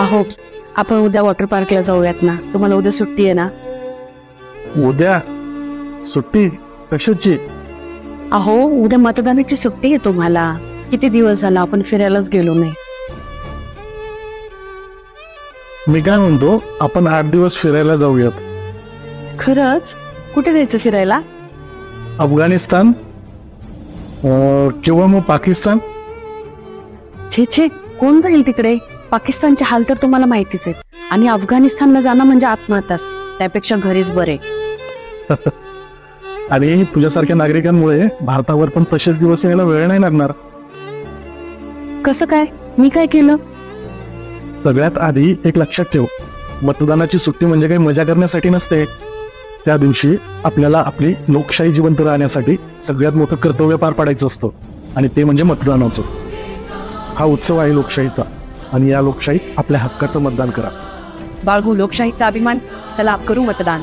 अहो, आपण उद्या वॉटर पार्कला जाऊयात ना? तुम्हाला उद्या सुट्टी आहे ना? उद्या सुट्टी कशाची? अहो, उद्या मतदानाची सुट्टी आहे तुम्हाला. किती दिवस झाला आपण फिरायलाच गेलो नाही. मी काय म्हणतो, आपण 8 दिवस फिरायला जाऊयात. खरंच? कुठे जायचं फिरायला? अफगाणिस्तान किंवा मग पाकिस्तान. छे छे, कोण जाईल तिकडे? पाकिस्तानचे हाल तर तुम्हाला माहितीच आहेत. आणि अफगाणिस्तानला जाणं म्हणजे आत्महत्याच. त्यापेक्षा घरीच बरे. आणि तुझ्यासारख्या नागरिकांमुळे भारतावर पण तसेच दिवस यायला वेळ नाही लागणार. कसं काय? मी काय केलं? सगळ्यात आधी एक लक्षात ठेव, मतदानाची सुट्टी म्हणजे काही मजा करण्यासाठी नसते. त्या दिवशी आपल्याला आपली लोकशाही जिवंत राहण्यासाठी सगळ्यात मोठं कर्तव्य पार पाडायचं असतं, आणि ते म्हणजे मतदानाचं. हा उत्सव आहे लोकशाहीचा, आणि या लोकशाहीत आपल्या हक्काचं मतदान करा. बाळगू लोकशाहीचा अभिमान. चला, करू मतदान.